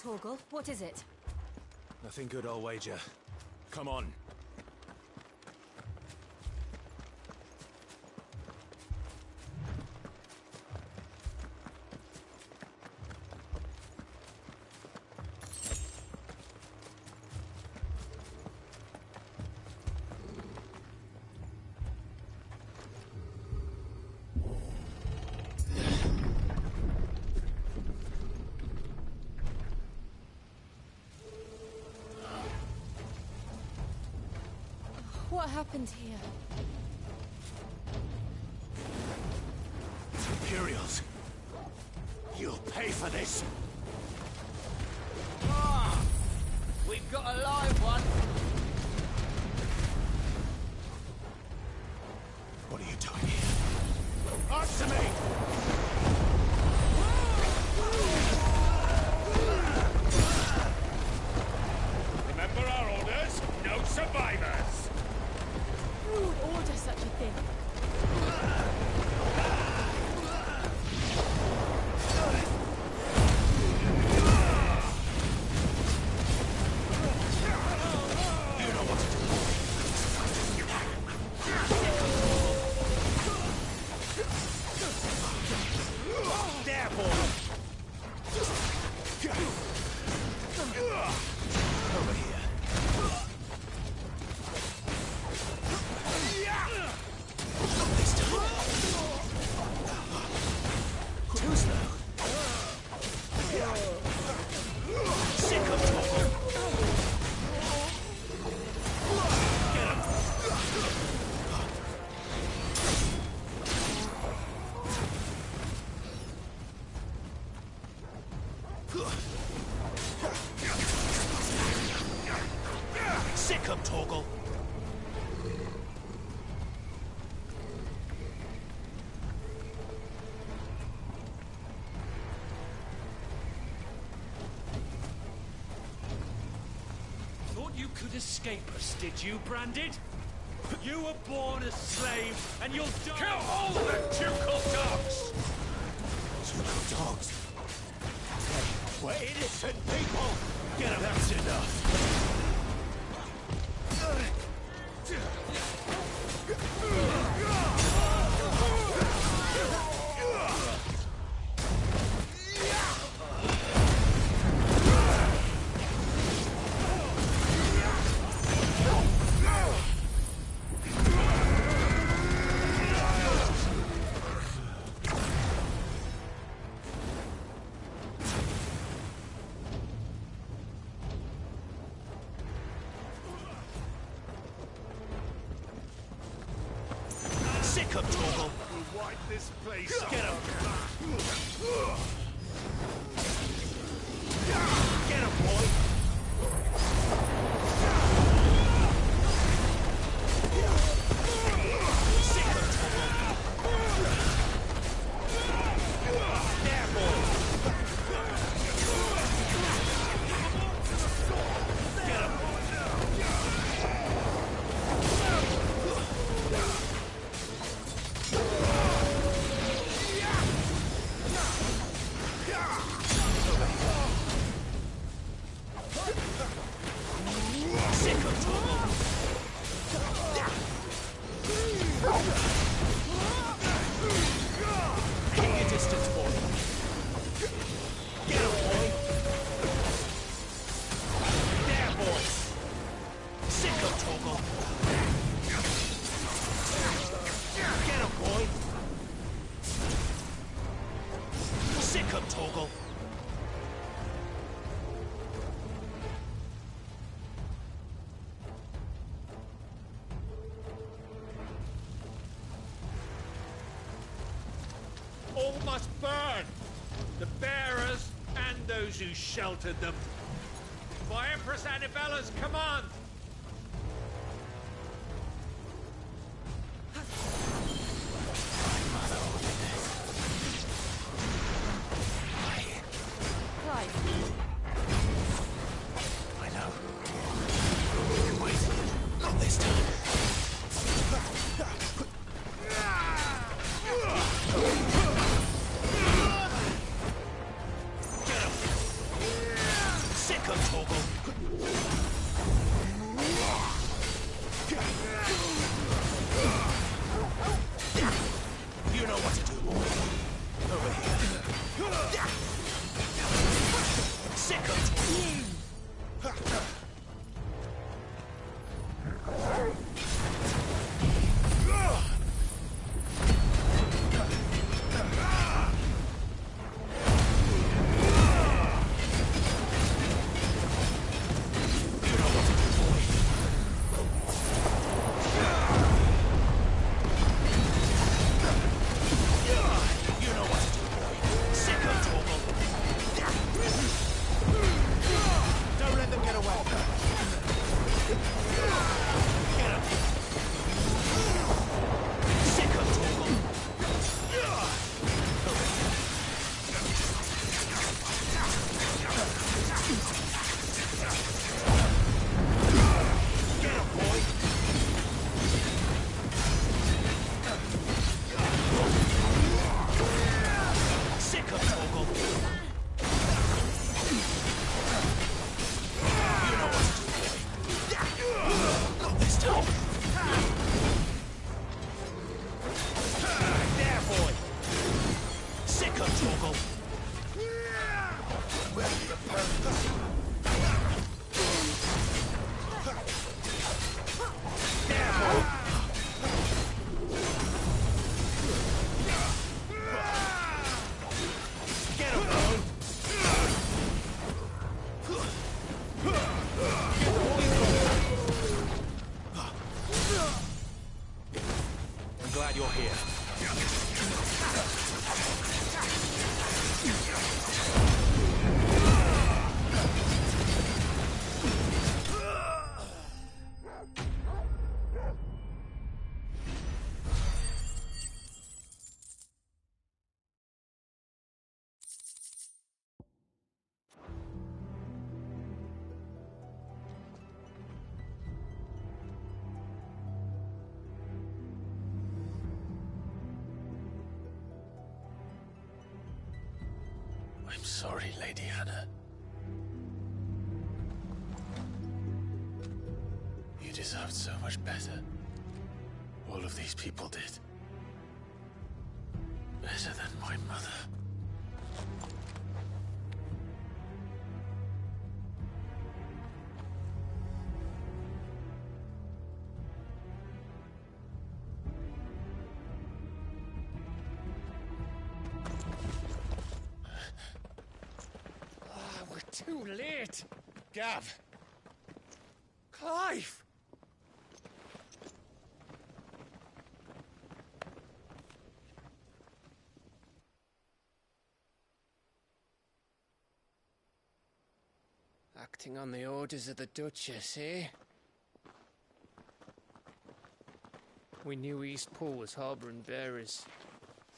Torgal, what is it? Nothing good, I'll wager. Come on. What happened here? Imperials! You'll pay for this! Ah! We've got a live one! What are you doing here? Answer me! Remember our orders? No survivors! Who would order such a thing? You know what to do. There, boy! Over here. Not this time. Too slow. Sick of trouble. Get him. Sick of Torgal. Thought you could escape us, did you, Branded? You were born a slave, and you'll die— Kill all the ducal dogs! Ducal dogs? Hey, we're innocent people! Get them. That's enough. Sick of Torgal. We'll wipe this place up. Get him. Get him, boy. Sick of Torgal. There, boy. Get him. Sick of Torgal. Keep your distance, boy. Get him, boy. There, boy. Sick of Torgal. Get him, boy. Sick of Torgal. All must burn! The bearers and those who sheltered them. By Empress Annibella's command! Clive. I know. Wait, not this time. Get him. sorry, Lady Hannah. You deserved so much better. All of these people did. Better than my mother. We're too late. Gav. Clive. Acting on the orders of the Duchess, eh? We knew Eastpool was harbouring bearers.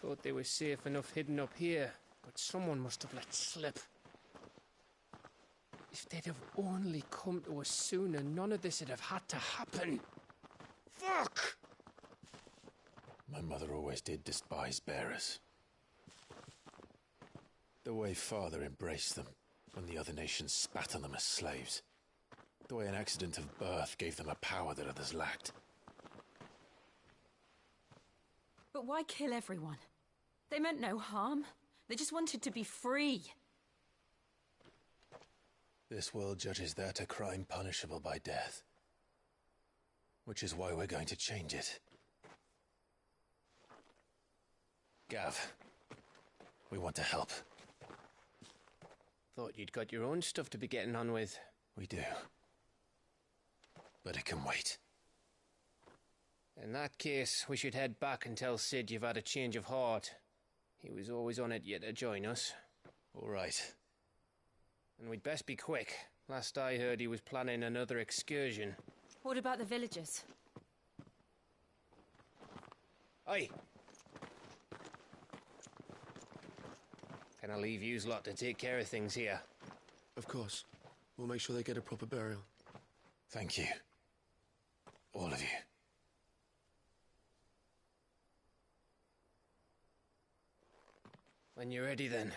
Thought they were safe enough hidden up here, but someone must have let slip. If they'd have only come to us sooner, none of this would have had to happen. Fuck! My mother always did despise bearers. The way Father embraced them when the other nations spat on them as slaves. The way an accident of birth gave them a power that others lacked. But why kill everyone? They meant no harm. They just wanted to be free. This world judges that a crime punishable by death. Which is why we're going to change it. Gav, we want to help. Thought you'd got your own stuff to be getting on with. We do. But it can wait. In that case, we should head back and tell Sid you've had a change of heart. He was always on it yet to join us. All right. And we'd best be quick. Last I heard, he was planning another excursion. What about the villagers? Aye. Can I leave yous lot to take care of things here? Of course. We'll make sure they get a proper burial. Thank you. All of you. When you're ready, then.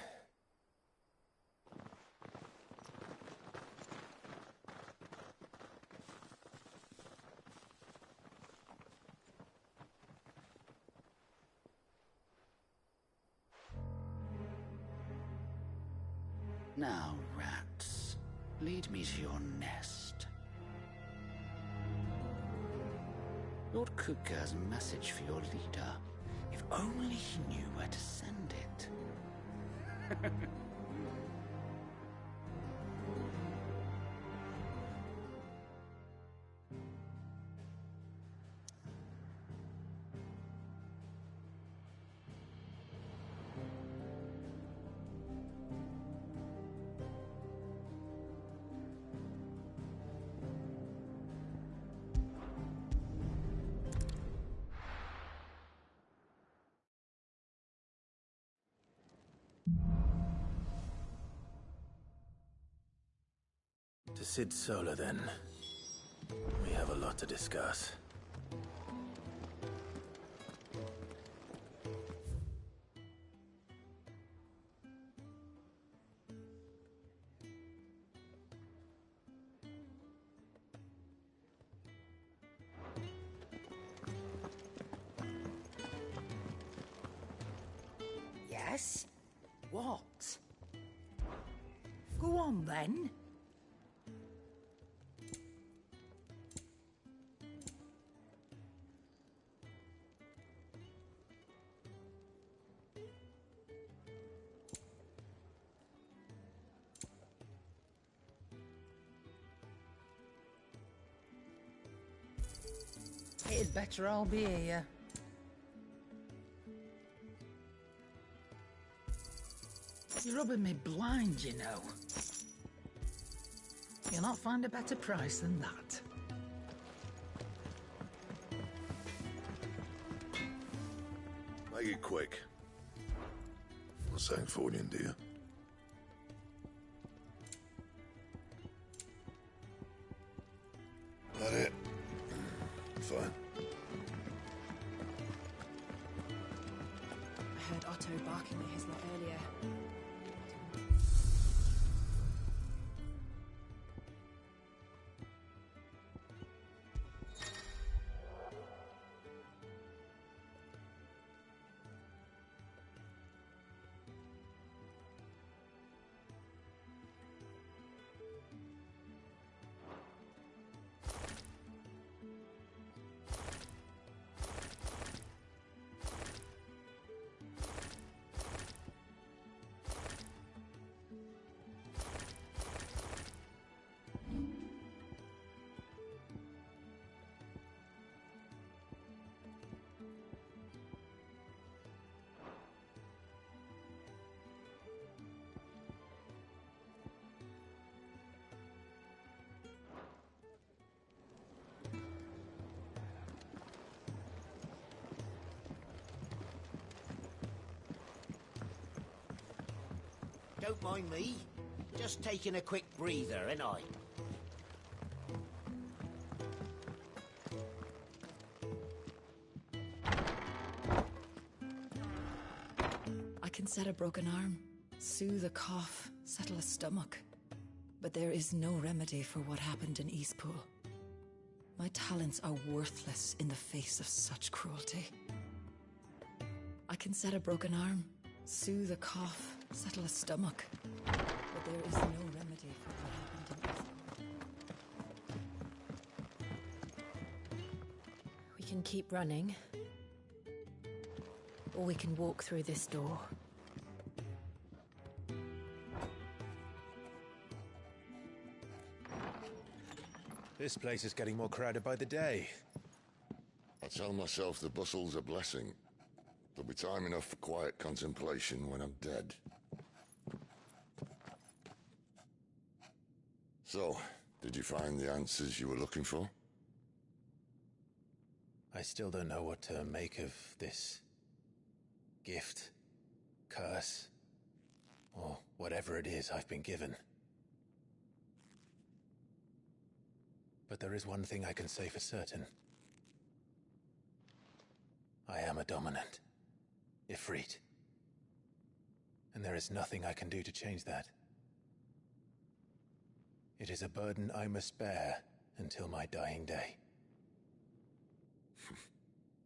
Now, rats, lead me to your nest. Lord Kuka has a message for your leader. If only he knew where to send it. To Sid Solar, then. We have a lot to discuss. Yes? What? Go on, then. It'd better all be here. You're rubbing me blind, you know. You'll not find a better price than that. Make it quick. Not saying fortune, do you? That it? Fine. I heard Otto barking at his lot earlier. Don't mind me. Just taking a quick breather, ain't I? I can set a broken arm, soothe a cough, settle a stomach. But there is no remedy for what happened in Eastpool. My talents are worthless in the face of such cruelty. I can set a broken arm, soothe a cough, settle a stomach. But there is no remedy for what happened in Eastpool. We can keep running. Or we can walk through this door. This place is getting more crowded by the day. I tell myself the bustle's a blessing. There'll be time enough for quiet contemplation when I'm dead. So, did you find the answers you were looking for? I still don't know what to make of this gift, curse, or whatever it is I've been given. But there is one thing I can say for certain. I am a dominant, Ifrit. And there is nothing I can do to change that. It is a burden I must bear until my dying day.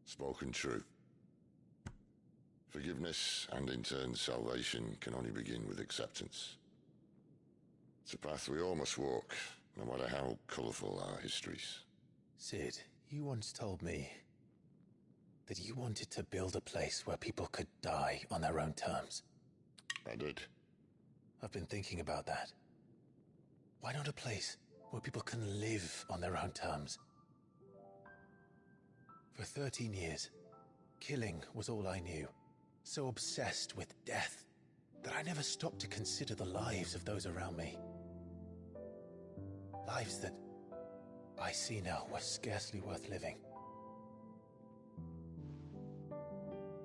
Spoken true. Forgiveness and in turn salvation can only begin with acceptance. It's a path we all must walk, no matter how colourful our histories. Sid, you once told me that you wanted to build a place where people could die on their own terms. I did. I've been thinking about that. Why not a place where people can live on their own terms? For 13 years, killing was all I knew. So obsessed with death that I never stopped to consider the lives of those around me. Lives that I see now were scarcely worth living.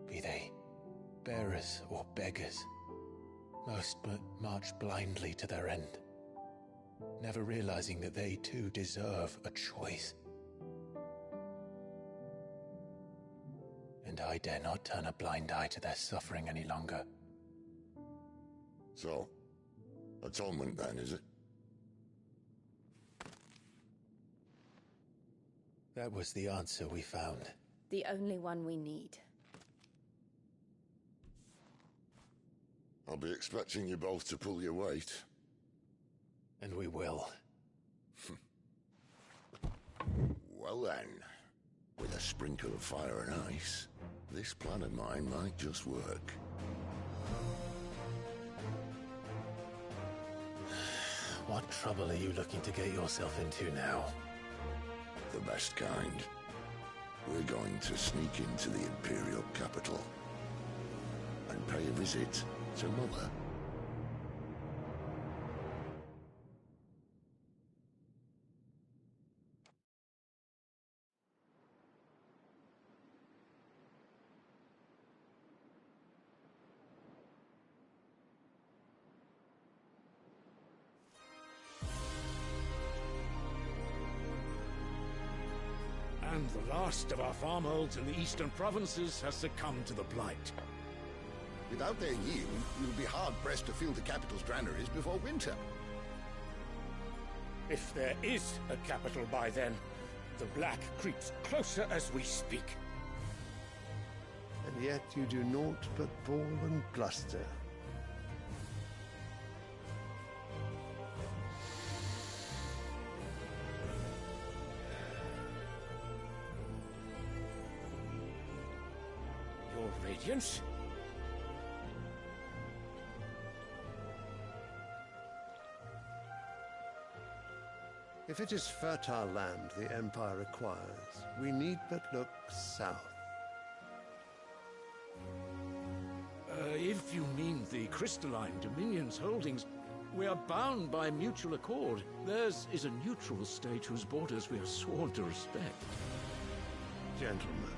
Be they bearers or beggars, most but march blindly to their end, never realizing that they too deserve a choice. And I dare not turn a blind eye to their suffering any longer. So, atonement then, is it? That was the answer we found. The only one we need. I'll be expecting you both to pull your weight. And we will. Well then, with a sprinkle of fire and ice, this plan of mine might just work. What trouble are you looking to get yourself into now? The best kind. We're going to sneak into the Imperial capital and pay a visit to Mother. And the last of our farmholds in the eastern provinces has succumbed to the blight. Without their yield, we'll be hard-pressed to fill the capital's granaries before winter. If there is a capital by then, the black creeps closer as we speak. And yet you do naught but bawl and bluster. Your Radiance? If it is fertile land the Empire requires, we need but look south. If you mean the crystalline Dominion's holdings, we are bound by mutual accord. Theirs is a neutral state whose borders we are sworn to respect. Gentlemen,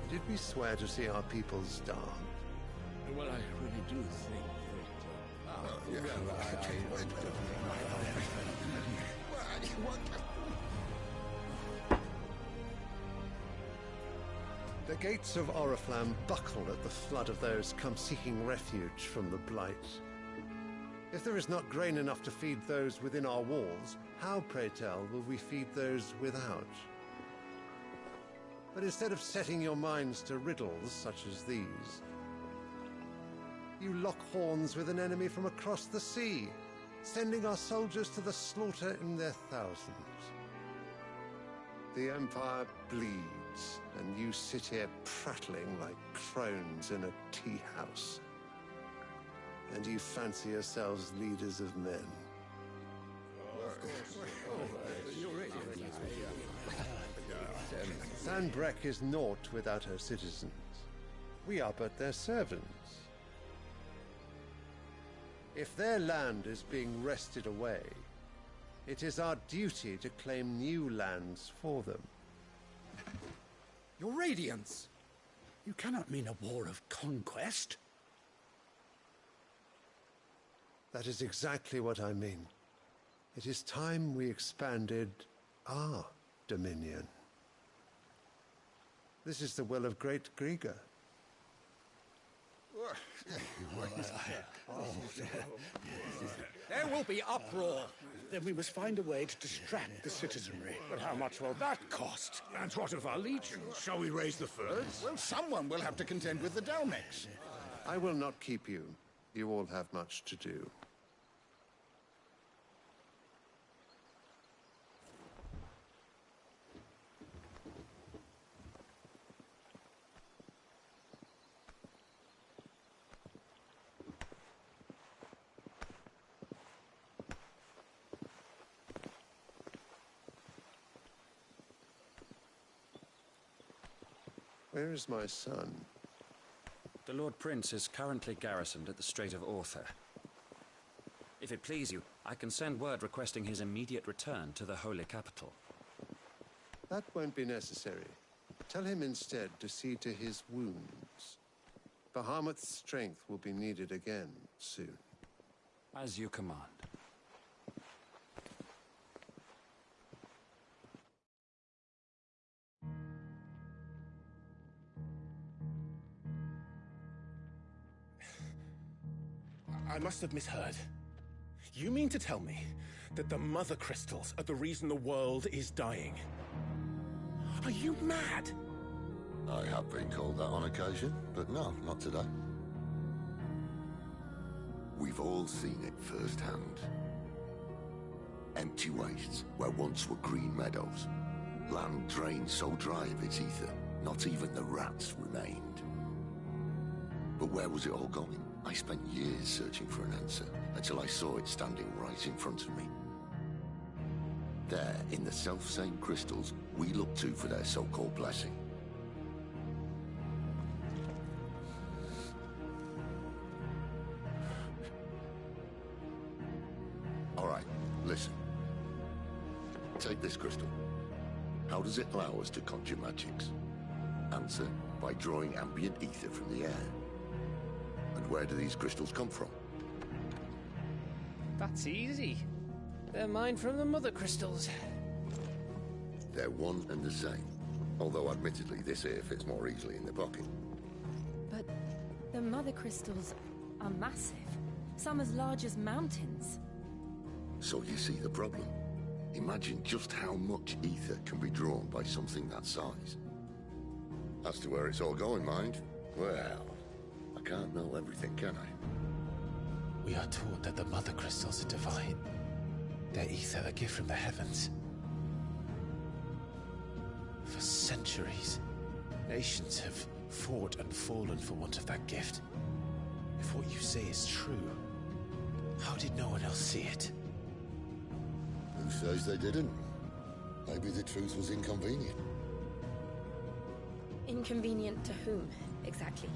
did we swear to see our people starved? Well, I really do think that The gates of Oriflamme buckle at the flood of those come seeking refuge from the Blight. If there is not grain enough to feed those within our walls, how, pray tell, will we feed those without? But instead of setting your minds to riddles such as these, you lock horns with an enemy from across the sea, sending our soldiers to the slaughter in their thousands. The Empire bleeds, and you sit here prattling like crones in a tea house. And you fancy yourselves leaders of men. Sanbreque is naught without her citizens. We are but their servants. If their land is being wrested away, it is our duty to claim new lands for them. Your Radiance! You cannot mean a war of conquest. That is exactly what I mean. It is time we expanded our dominion. This is the will of great Grieger. There will be uproar. Then we must find a way to distract the citizenry. But how much will that cost? And what of our legions? Shall we raise the furs? Well, someone will have to contend with the Dalmex. I will not keep you. You all have much to do. Where is my son? The Lord Prince is currently garrisoned at the Strait of Arthur. If it please you, I can send word requesting his immediate return to the Holy Capital. That won't be necessary. Tell him instead to see to his wounds. Bahamut's strength will be needed again soon. As you command. I must have misheard. You mean to tell me that the Mother Crystals are the reason the world is dying? Are you mad? I have been called that on occasion, but no, not today. We've all seen it firsthand. Empty wastes where once were green meadows. Land drained so dry of its ether, not even the rats remained. But where was it all going? I spent years searching for an answer, until I saw it standing right in front of me. There, in the self-same crystals, we look to for their so-called blessing. All right, listen. Take this crystal. How does it allow us to conjure magics? Answer, by drawing ambient ether from the air. And where do these crystals come from? That's easy. They're mined from the Mother Crystals. They're one and the same. Although admittedly this here fits more easily in the pocket. But the Mother Crystals are massive. Some as large as mountains. So you see the problem. Imagine just how much ether can be drawn by something that size. As to where it's all going, mind? Well, I can't know everything, can I? We are taught that the Mother Crystals are divine. Their ether a gift from the heavens. For centuries, nations have fought and fallen for want of that gift. If what you say is true, how did no one else see it? Who says they didn't? Maybe the truth was inconvenient. Inconvenient to whom, exactly?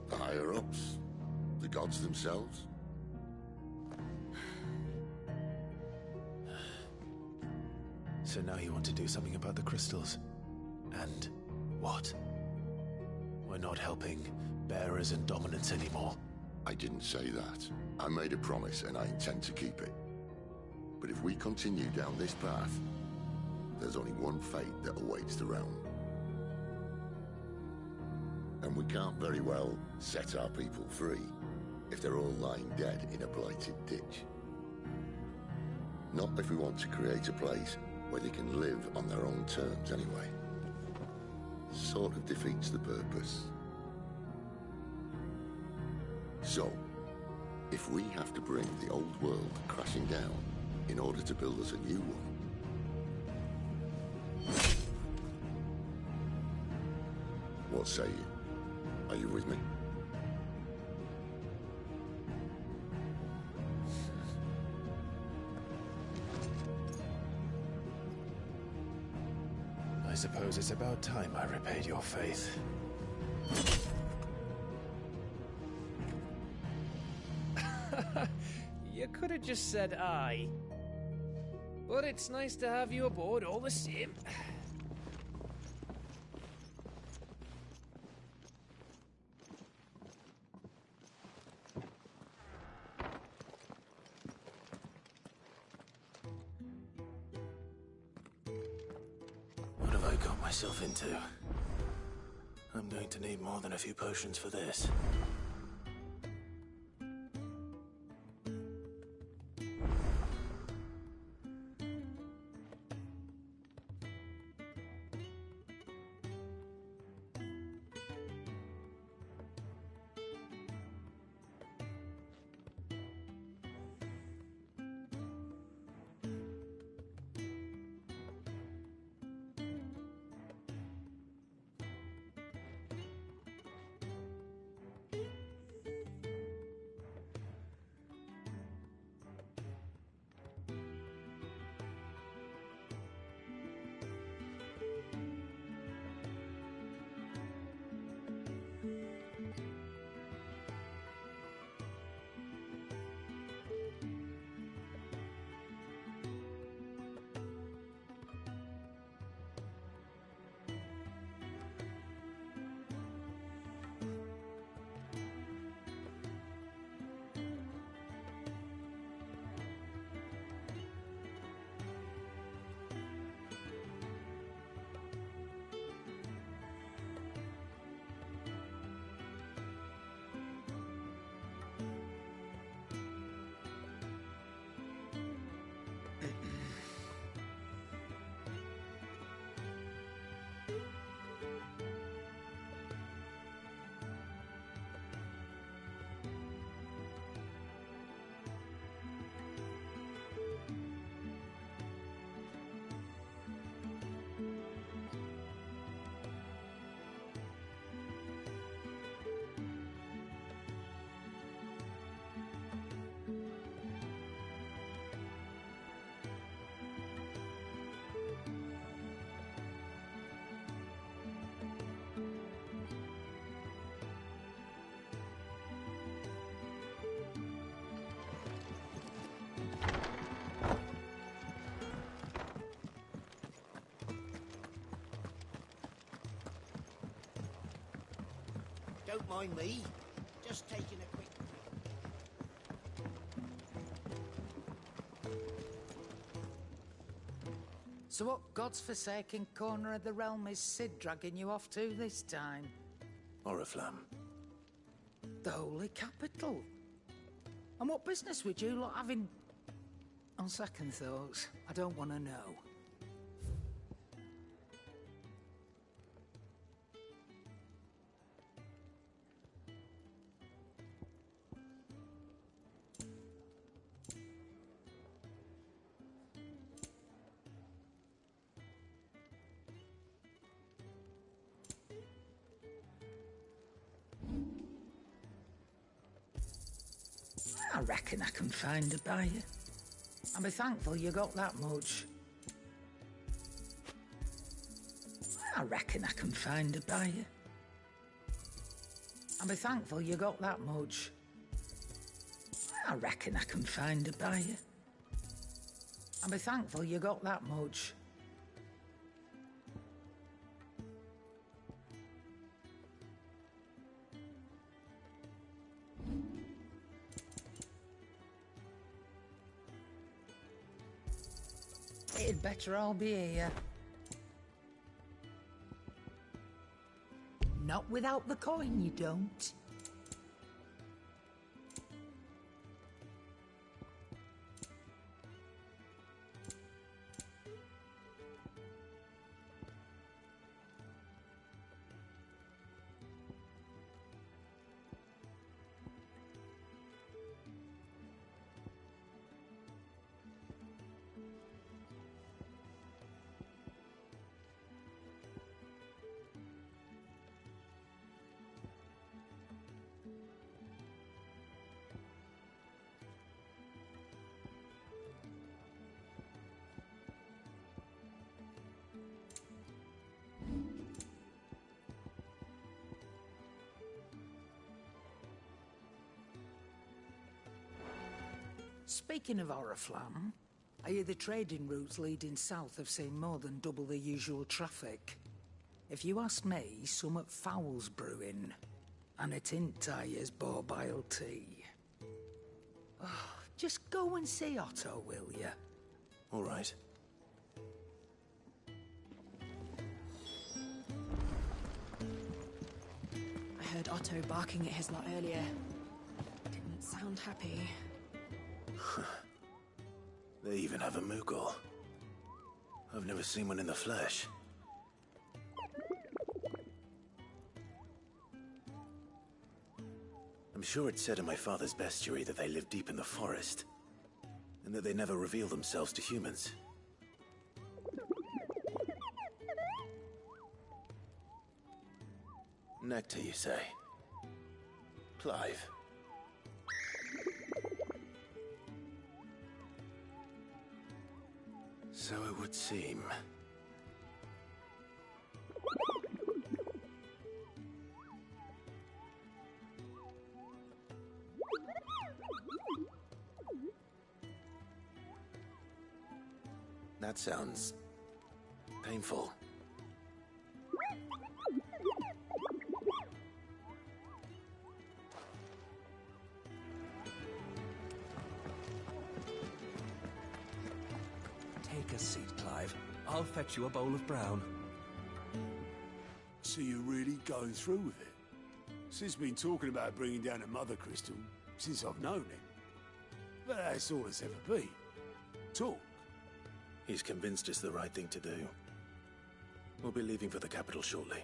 The higher-ups? The gods themselves? So now you want to do something about the crystals? And what? Why We're not helping bearers and dominants anymore. I didn't say that. I made a promise and I intend to keep it. But if we continue down this path, there's only one fate that awaits the realm. And we can't very well set our people free if they're all lying dead in a blighted ditch. Not if we want to create a place where they can live on their own terms anyway. Sort of defeats the purpose. So, if we have to bring the old world crashing down in order to build us a new one, what say you? Are you with me? I suppose it's about time I repaid your faith. You could have just said aye. But it's nice to have you aboard all the same. What have I got myself into? I'm going to need more than a few potions for this. Don't mind me. Just taking a quick... So what God's forsaken corner of the realm is Sid dragging you off to this time? Oriflamme. The Holy Capital. And what business would you lot have in... On second thoughts, I don't want to know. I reckon I can find a buyer. I'll be thankful you got that much. I reckon I can find a buyer. I'll be thankful you got that much. I reckon I can find a buyer. I'll be thankful you got that much. It'd better all be here. Not without the coin, you don't. Speaking of Oriflamme, I hear the trading routes leading south have seen more than double the usual traffic. If you ask me, summat foul's brewing, and it ain't Tyre's borbile tea. Oh, just go and see Otto, will you? All right. I heard Otto barking at his lot earlier. Didn't sound happy. They even have a Moogle. I've never seen one in the flesh. I'm sure it said in my father's bestiary that they live deep in the forest, and that they never reveal themselves to humans. Nectar, you say? Clive. So it would seem. That sounds painful. Take a seat, Clive. I'll fetch you a bowl of brown. So you're really going through with it? Sid's been talking about bringing down a mother crystal since I've known him. But that's all it's ever been. Talk. He's convinced it's the right thing to do. We'll be leaving for the capital shortly.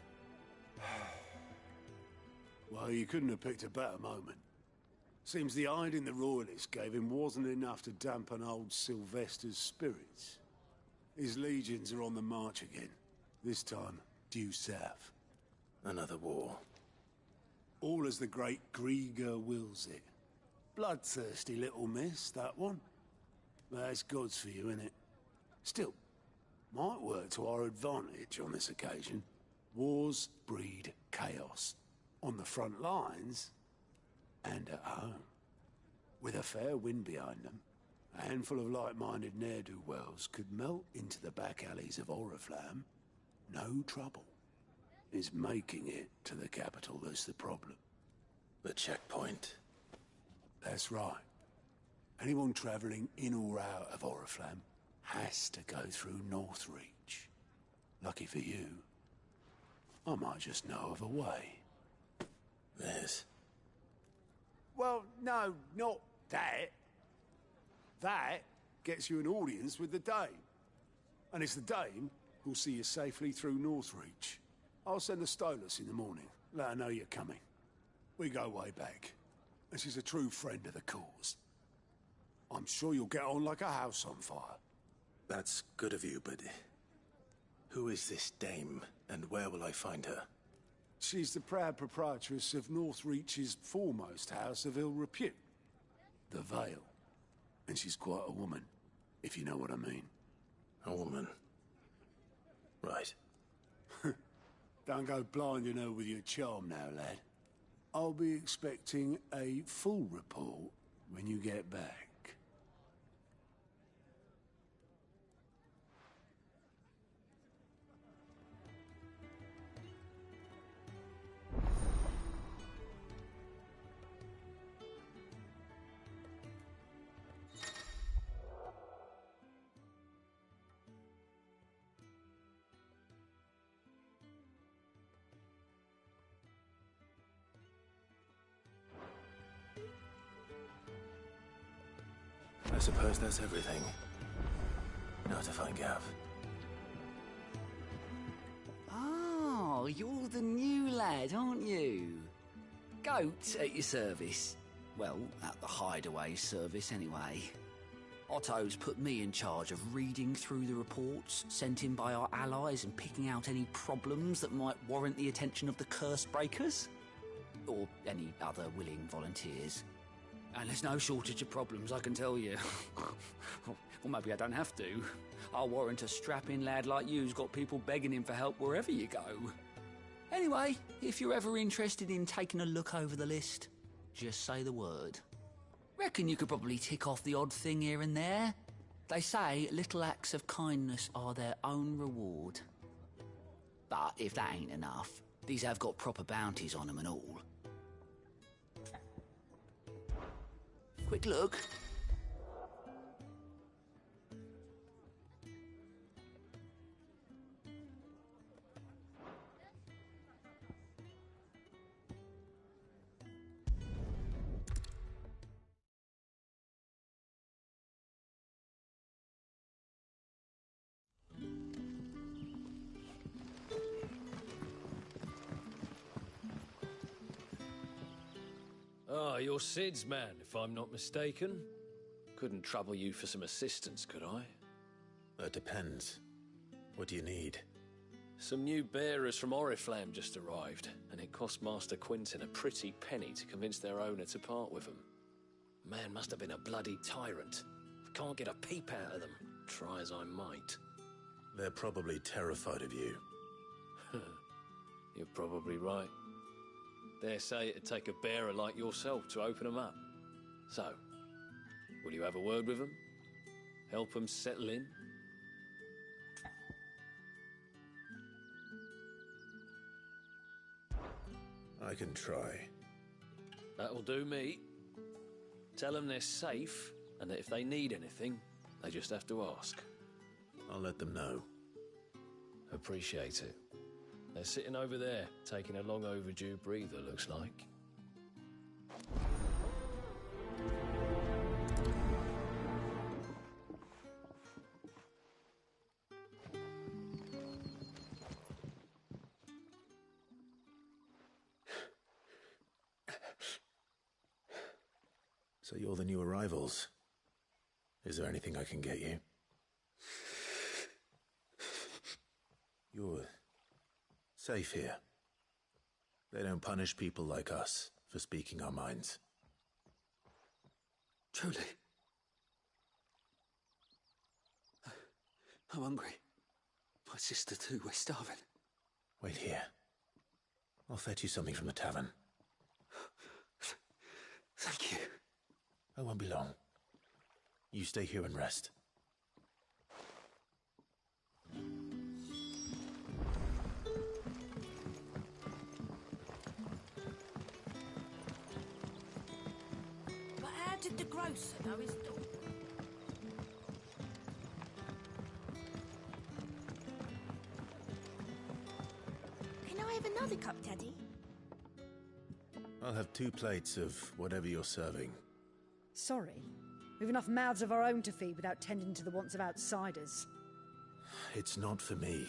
Well, you couldn't have picked a better moment. Seems the hiding the Royalists gave him wasn't enough to dampen old Sylvester's spirits. His legions are on the march again. This time, due south. Another war. All as the great Grieger wills it. Bloodthirsty little miss, that one. But that's God's for you, innit? Still, might work to our advantage on this occasion. Wars breed chaos. On the front lines, and at home. With a fair wind behind them, a handful of like-minded ne'er-do-wells could melt into the back alleys of Oriflamme. No trouble. It's making it to the capital that's the problem. The checkpoint. That's right. Anyone travelling in or out of Oriflamme has to go through Northreach. Lucky for you, I might just know of a way. There's... Well, no, not that. That gets you an audience with the Dame. And it's the Dame who'll see you safely through Northreach. I'll send the Stolas in the morning. Let her know you're coming. We go way back. And she's a true friend of the cause. I'm sure you'll get on like a house on fire. That's good of you, but... who is this Dame, and where will I find her? She's the proud proprietress of Northreach's foremost house of ill repute, the Vale. And she's quite a woman, if you know what I mean. A woman? Right. Don't go blinding her with your charm now, lad. I'll be expecting a full report when you get back. suppose that's everything. Now to find Gav. Oh, you're the new lad, aren't you? Goat at your service. Well, at the hideaway service anyway. Otto's put me in charge of reading through the reports sent in by our allies and picking out any problems that might warrant the attention of the curse breakers. Or any other willing volunteers. And there's no shortage of problems, I can tell you. Or maybe I don't have to. I'll warrant a strapping lad like you's got people begging him for help wherever you go. Anyway, if you're ever interested in taking a look over the list, just say the word. Reckon you could probably tick off the odd thing here and there. They say little acts of kindness are their own reward. But if that ain't enough, these have got proper bounties on them and all. Quick look. Ah, you're Sid's man, if I'm not mistaken. Couldn't trouble you for some assistance, could I? That depends. What do you need? Some new bearers from Oriflamme just arrived, and it cost Master Quinton a pretty penny to convince their owner to part with them. Man must have been a bloody tyrant. I can't get a peep out of them, try as I might. They're probably terrified of you. You're probably right. Dare say it'd take a bearer like yourself to open them up. So, will you have a word with them? Help them settle in? I can try. That'll do me. Tell them they're safe, and that if they need anything, they just have to ask. I'll let them know. Appreciate it. They're sitting over there, taking a long overdue breather, looks like. So you're the new arrivals. Is there anything I can get you? You're safe here. They don't punish people like us for speaking our minds. Truly. I'm hungry. My sister too, we're starving. Wait here. I'll fetch you something from the tavern. Thank you. I won't be long. You stay here and rest. But how did the grocer know his daughter? Can I have another cup, Daddy? I'll have 2 plates of whatever you're serving. Sorry. We've enough mouths of our own to feed without tending to the wants of outsiders. It's not for me.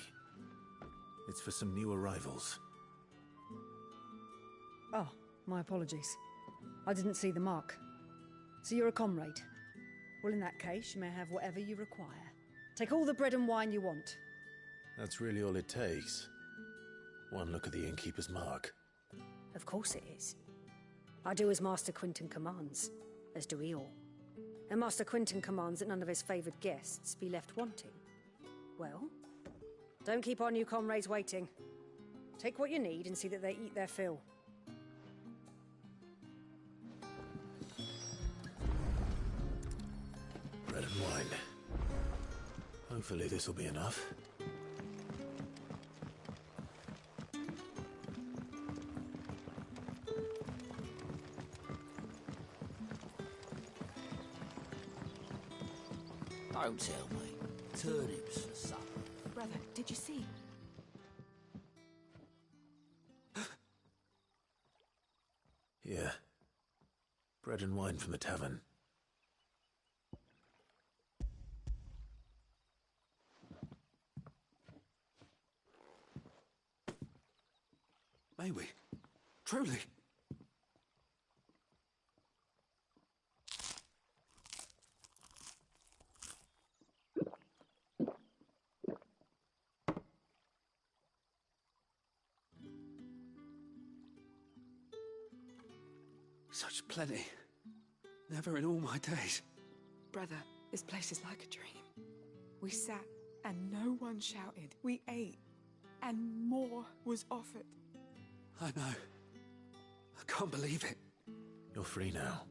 It's for some new arrivals. Oh, my apologies. I didn't see the mark. So you're a comrade. Well, in that case, you may have whatever you require. Take all the bread and wine you want. That's really all it takes. One look at the innkeeper's mark. Of course it is. I do as Master Quinton commands, as do we all. And Master Quinton commands that none of his favoured guests be left wanting. Well, don't keep our new comrades waiting. Take what you need and see that they eat their fill. Bread and wine. Hopefully this will be enough. Don't tell me. Turnips for supper. Brother, did you see? Here. Bread and wine from the tavern. May we? Truly? Such plenty. Never in all my days. Brother, this place is like a dream. We sat and no one shouted. We ate and more was offered. I know. I can't believe it. You're free now.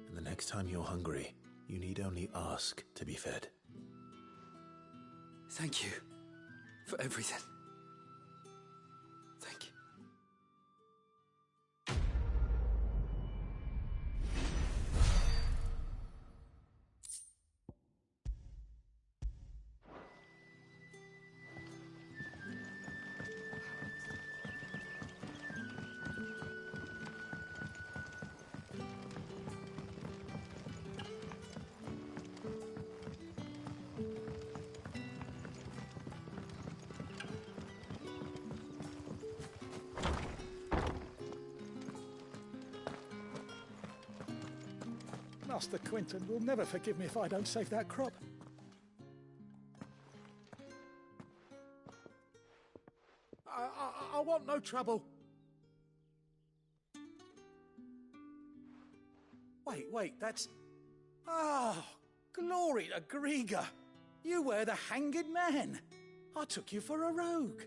And the next time you're hungry, you need only ask to be fed. Thank you for everything. Thank you. Master Quinton will never forgive me if I don't save that crop. I want no trouble. Wait, that's... Ah, glory to Grieger. You were the hanged man. I took you for a rogue.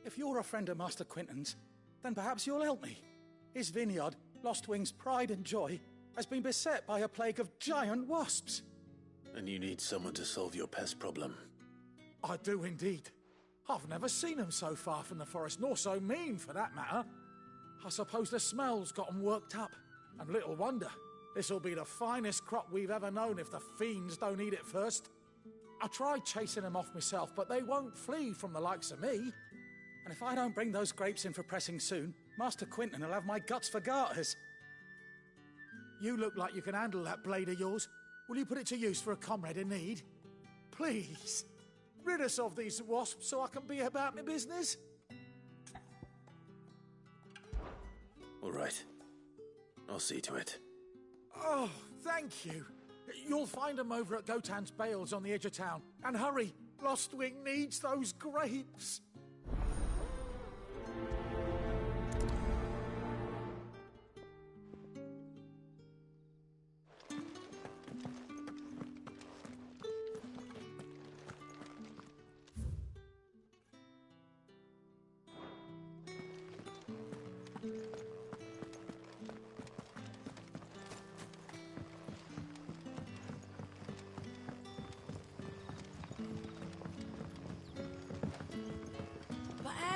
If you're a friend of Master Quinton's, then perhaps you'll help me. His vineyard, Lostwing's pride and joy, has been beset by a plague of giant wasps. And you need someone to solve your pest problem. I do indeed. I've never seen them so far from the forest, nor so mean for that matter. I suppose the smell's got them worked up. And little wonder. This'll be the finest crop we've ever known if the fiends don't eat it first. I tried chasing them off myself, but they won't flee from the likes of me. And if I don't bring those grapes in for pressing soon, Master Quinton will have my guts for garters. You look like you can handle that blade of yours. Will you put it to use for a comrade in need? Please, rid us of these wasps so I can be about my business. All right. I'll see to it. Oh, thank you. You'll find them over at Gotan's Bales on the edge of town. And hurry, Lostwing needs those grapes.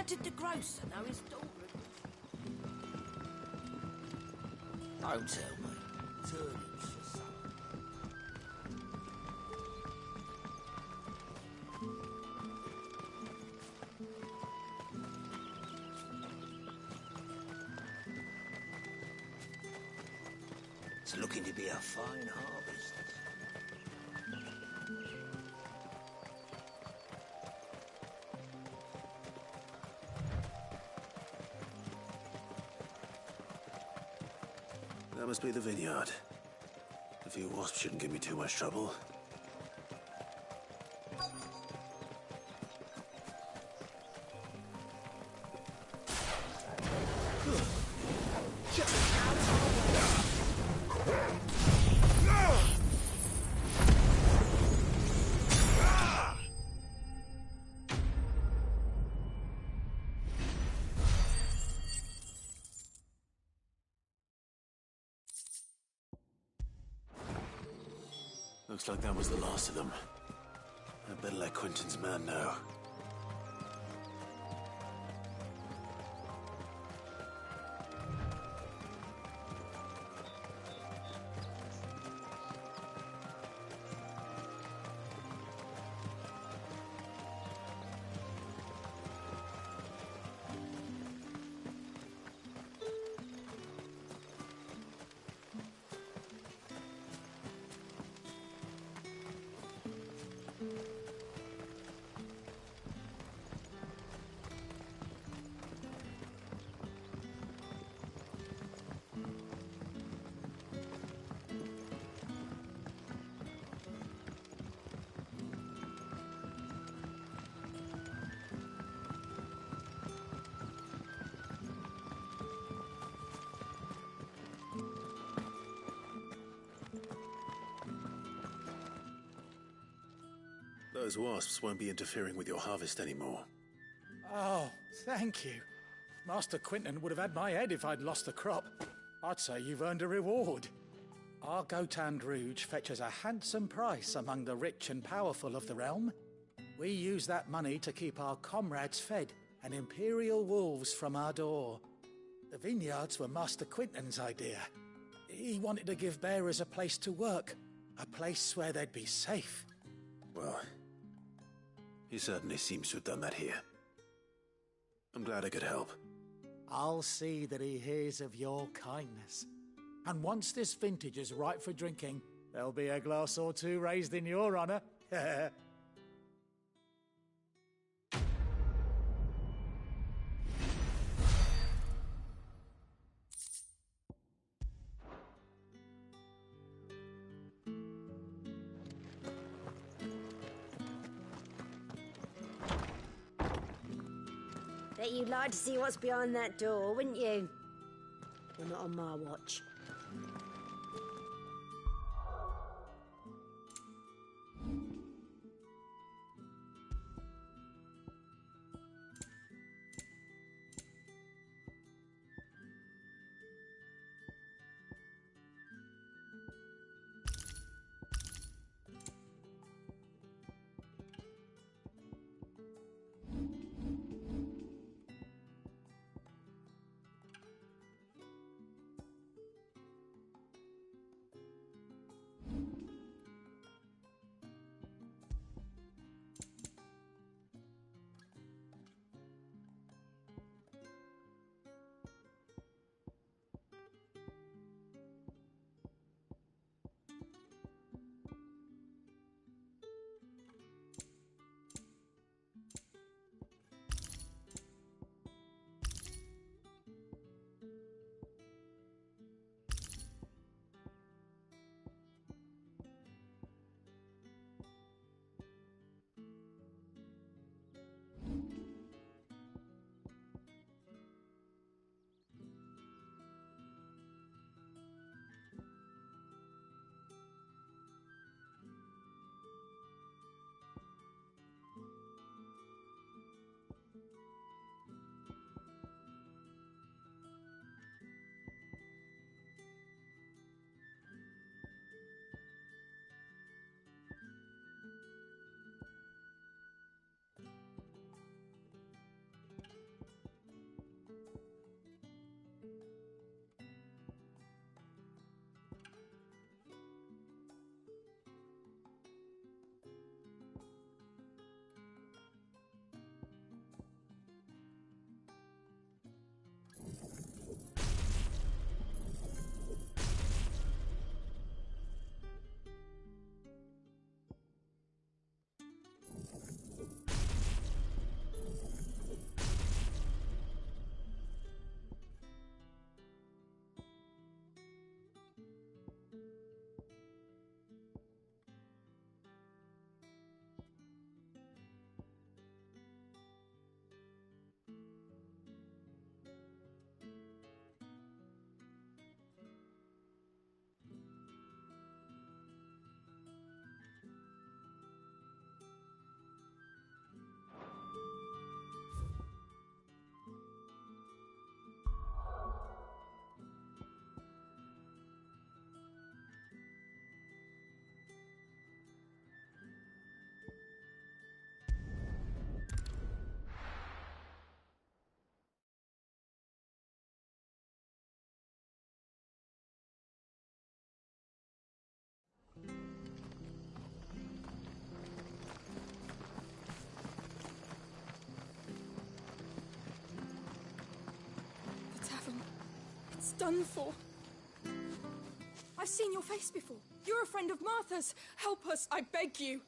Did the grocer know his daughter? Don't tell me. Turnips for supper. It's looking to be a fine harvest. That must be the vineyard. A few wasps shouldn't give me too much trouble. Looks like that was the last of them. I'd better let Quinton's man know. Those wasps won't be interfering with your harvest anymore. Oh, thank you. Master Quinton would have had my head if I'd lost the crop. I'd say you've earned a reward. Our Gotand Rouge fetches a handsome price among the rich and powerful of the realm. We use that money to keep our comrades fed and Imperial wolves from our door. The vineyards were Master Quinton's idea. He wanted to give bearers a place to work, a place where they'd be safe. Well, he certainly seems to have done that here. I'm glad I could help. I'll see that he hears of your kindness. And once this vintage is ripe for drinking, there'll be a glass or two raised in your honor. Bet you'd like to see what's behind that door, wouldn't you? Well, not on my watch. It's done for. I've seen your face before. You're a friend of Martha's. Help us, I beg you.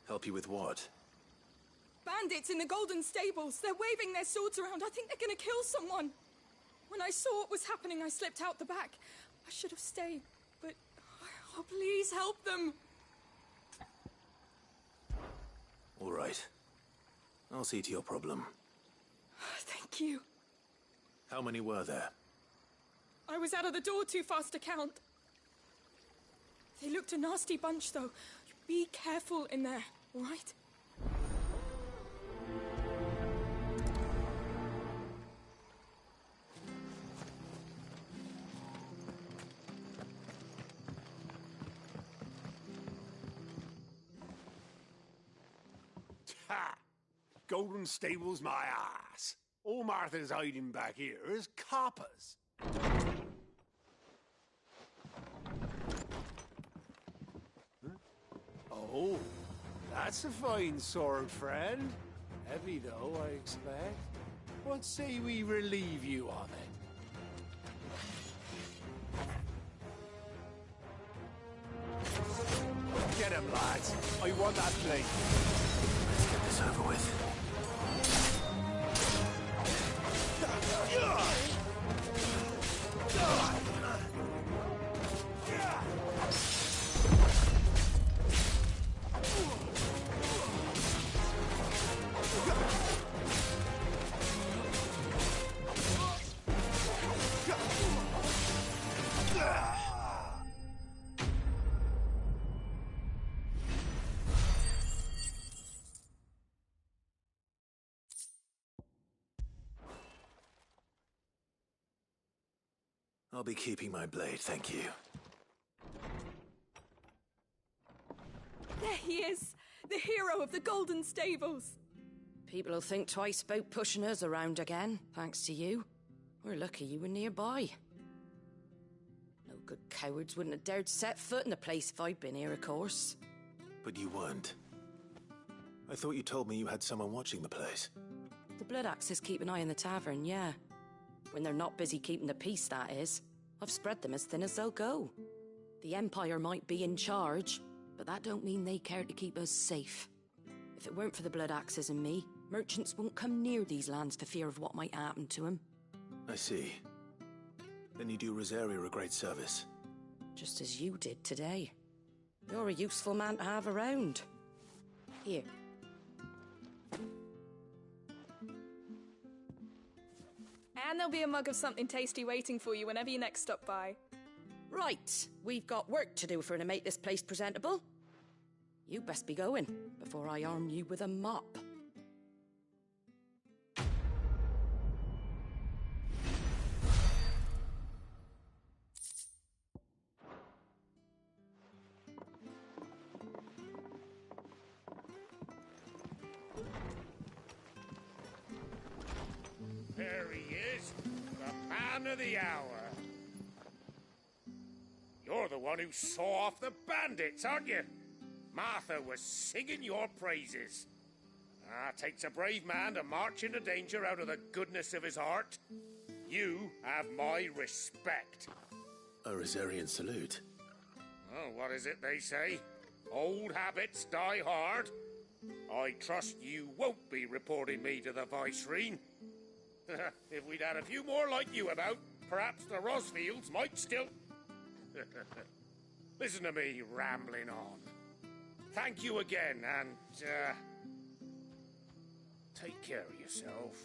Help you with what? Bandits in the Golden Stables. They're waving their swords around. I think they're gonna kill someone. When I saw what was happening, I slipped out the back. I should have stayed, but... Oh, please help them. All right. I'll see to your problem. Thank you. How many were there? I was out of the door too fast to count. They looked a nasty bunch, though. Be careful in there. all right? Ha! Golden Stable's my ass. All Martha's hiding back here is coppers. Huh? Oh, that's a fine sword, friend. Heavy, though, I expect. What say we relieve you of it? Get him, lads. I want that blade. Let's get this over with. I'll be keeping my blade, thank you. There he is! The hero of the Golden Stables! People will think twice about pushing us around again, thanks to you. We're lucky you were nearby. No good cowards wouldn't have dared set foot in the place if I'd been here, of course. But you weren't. I thought you told me you had someone watching the place. The Blood Axes keep an eye on the tavern, yeah. When they're not busy keeping the peace, that is. I've spread them as thin as they'll go. The Empire might be in charge, but that don't mean they care to keep us safe. If it weren't for the Blood Axes and me, merchants won't come near these lands for fear of what might happen to them. I see. Then you do Rosaria a great service. Just as you did today. You're a useful man to have around. Here. And there'll be a mug of something tasty waiting for you whenever you next stop by. Right, we've got work to do for to make this place presentable. You best be going, before I arm you with a mop. There he is, the man of the hour. You're the one who saw off the bandits, aren't you? Martha was singing your praises. Takes a brave man to march into danger out of the goodness of his heart. You have my respect. A Rosarian salute. Oh, what is it they say? Old habits die hard. I trust you won't be reporting me to the Viceroy. If we'd had a few more like you about, perhaps the Rosfields might still... Listen to me rambling on. Thank you again, and, take care of yourself.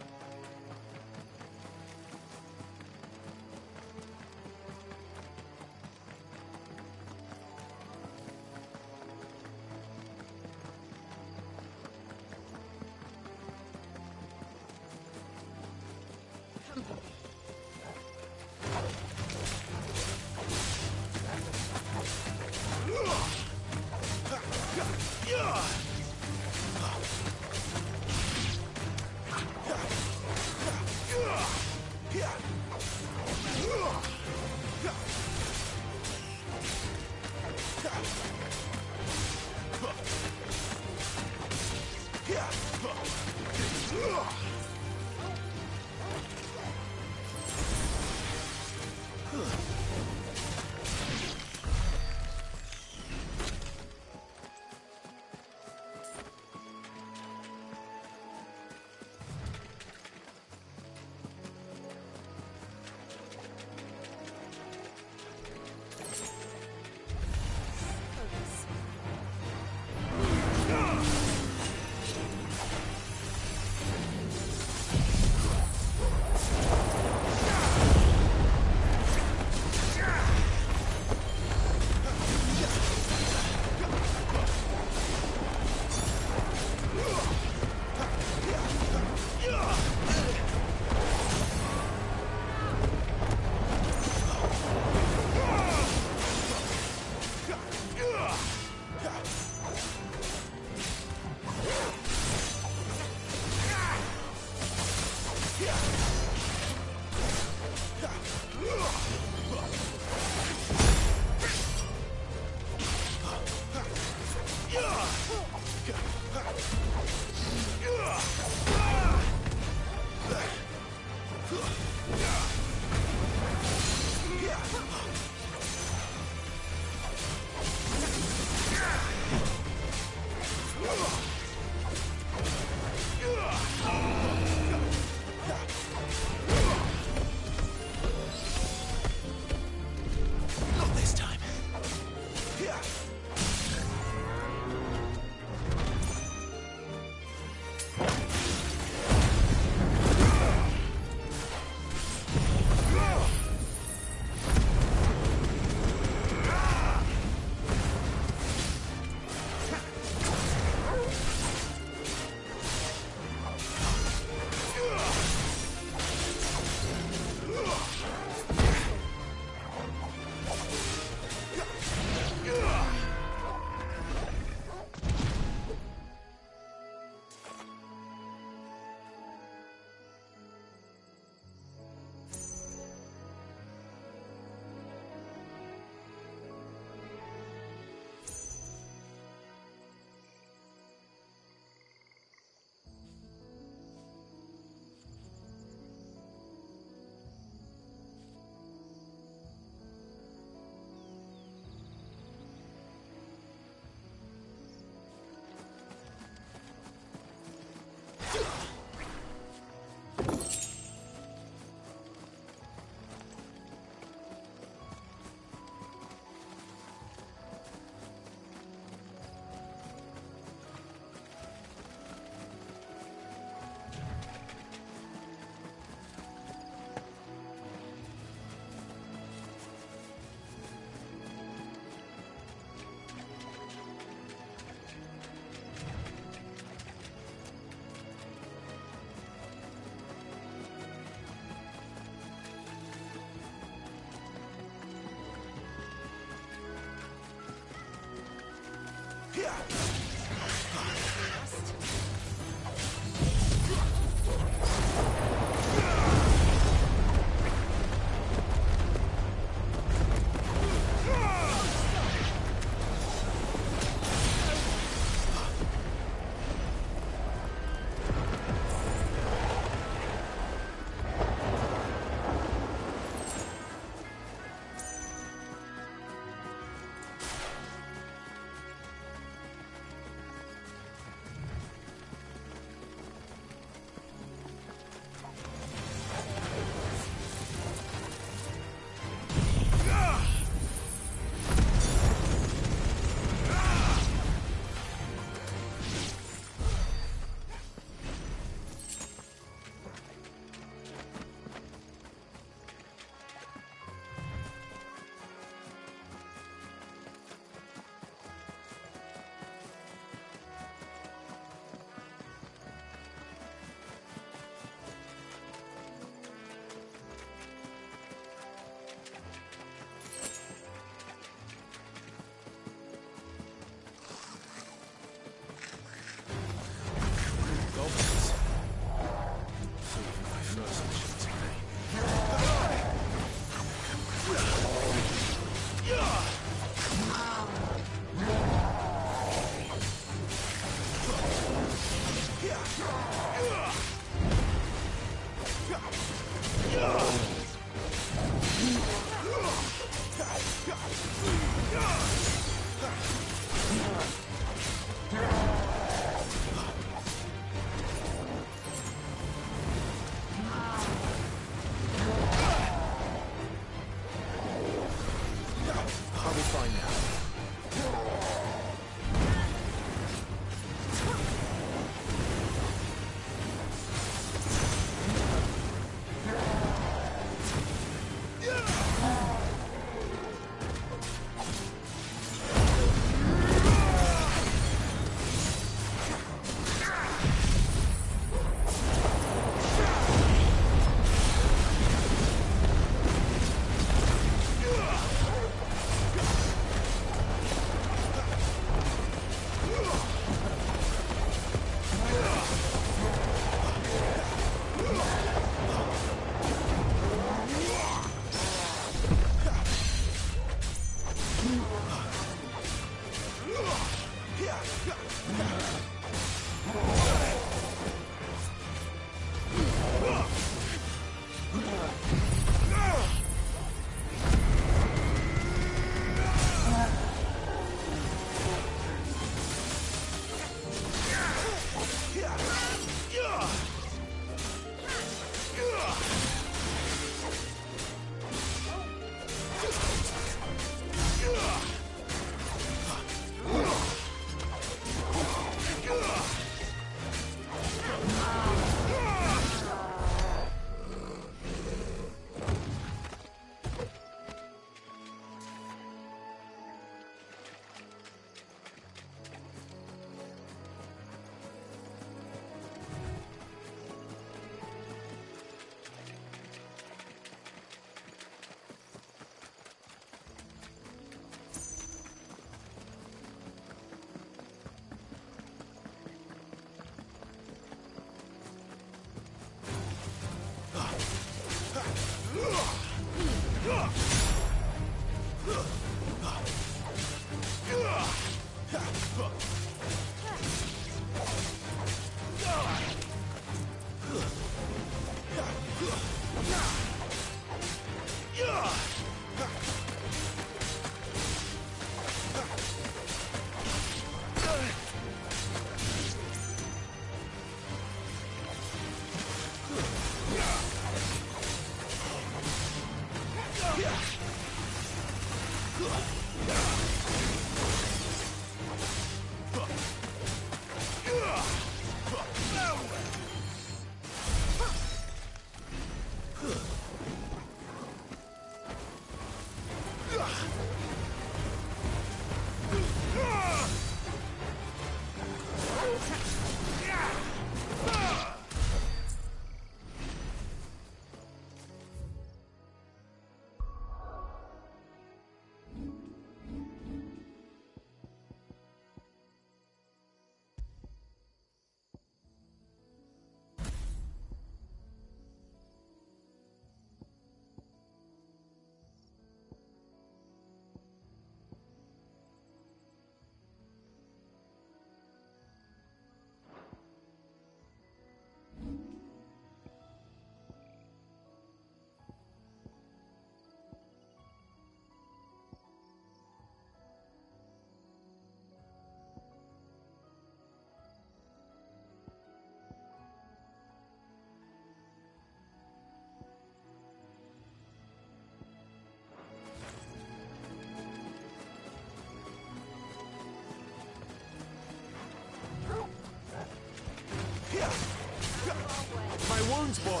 wounds, boy.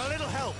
A little help.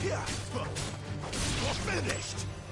You're finished!